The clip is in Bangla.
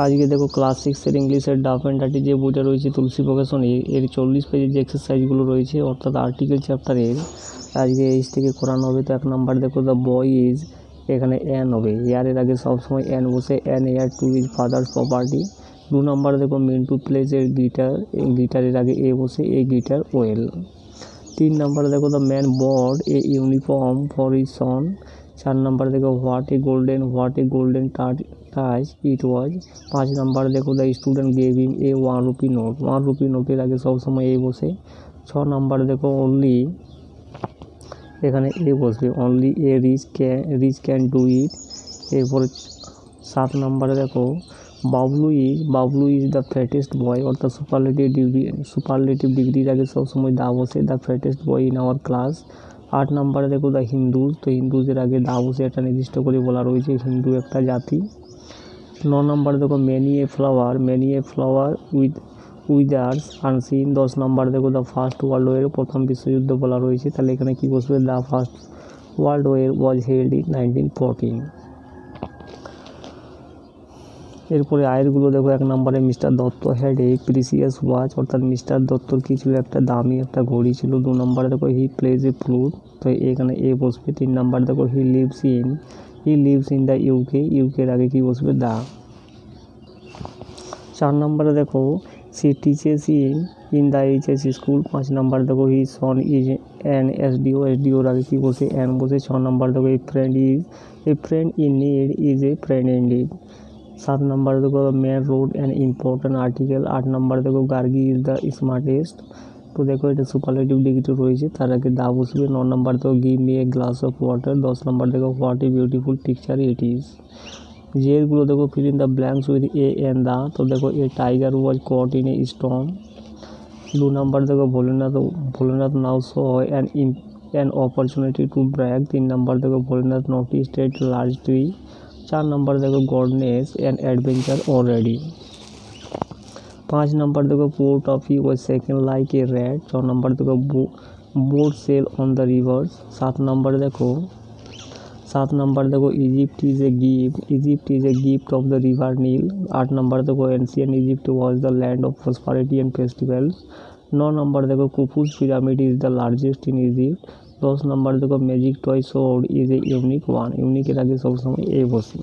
আজকে দেখো ক্লাস 6 ইংলিশের ডাফ অ্যান্ড ডার্টি যে বইটা রয়েছে তুলসী প্রকাশনী এর 40 পেজের যে এক্সারসাইজগুলো রয়েছে অর্থাৎ আর্টিকেল চ্যাপ্টারের আজকে এইচ থেকে করানো হবে। তো 1 নাম্বার দেখো দ্য বয় ইজ, এখানে এন হবে, এয়ারের আগে সবসময় এন বসে, an heir to is father's property. 2 number দেখো মিন্টু প্লেজ এর গিটার, গিটারের আগে এ বসে, এ গিটার ওয়েল। 3 নাম্বার দেখো the man bought a uniform for his son. 4 number দেখো what a golden touch it was. 5 number দেখো the student gave him a 1 rupee note, 1 rupee নোটের আগে সবসময় এ বসে। 6 নাম্বার দেখো অনলি, এখানে এ বসবে, only a rich can do it. এরপরে 7 নাম্বারে দেখো Bablu is the fattest boy, অর্থাৎ সুপারলেটিভ ডিগ্রির আগে সবসময় দা বসে, the fattest boy in our class. 8 নাম্বারে দেখো দ্য হিন্দুজ, তো হিন্দুজের আগে দা বসে, একটা নির্দিষ্ট করে বলা রয়েছে, হিন্দু একটা জাতি। 9 নাম্বার দেখো many a flower withers unseen. 10 number দেখো দ্য ফার্স্ট ওয়ার্ল্ড ওয়ার, প্রথম বিশ্বযুদ্ধ বলা রয়েছে, তাহলে এখানে কি বসবে, the first world war was held in 1914। এরপরে আয়েরগুলো দেখো 1 নম্বরে mister Dutta had a precious watch, অর্থাৎ মিস্টার দত্তর কি ছিল, একটা দামি একটা ঘড়ি ছিল। 2 নম্বরে দেখো হি প্লেজ এ ফ্লুট, তো এখানে এ বসবে। 3 নাম্বার দেখো হি লিভস ইন দ্য ইউকের আগে কি বসবে, দা। 4 নম্বরে দেখো she teaches in the HS school. 5 number দেখো হি সন ইজ অ্যান এসডিওর আগে কি বসে, অ্যান বসে। 6 নাম্বার দেখো a friend in need is a friend indeed. 7 number দেখো man wrote an important article. 8 number দেখো গার্গি ইজ দ্য স্মার্টেস্ট, তো দেখো এটা সুপারলেটিভ ডিগ্রি রয়েছে, তার আগে দা বসবে। 9 নাম্বার দেখো give me a glass of water. 10 number দেখো what a beautiful picture it is. যেগুলো দেখো fill in the blanks with a and the, তো দেখো a tiger was caught in a storm. 2 number দেখো Bholenath now saw an opportunity to brag. 3 number দেখো Bholenath noticed a large tree. 4 number দেখো goodness and adventure already. 5 number দেখো poor toffee was second like a rat. 6 number দেখো boat sail on the rivers. 7 number দেখো Egypt is a gift of the river Nile. 8 number দেখো ancient Egypt was the land of prosperity and festivals. 9 number দেখো Khufu's pyramid is the largest in Egypt. 10 number দেখো magic toy sword is a unique one, ইউনিকের আগে সবসময় এ বসে।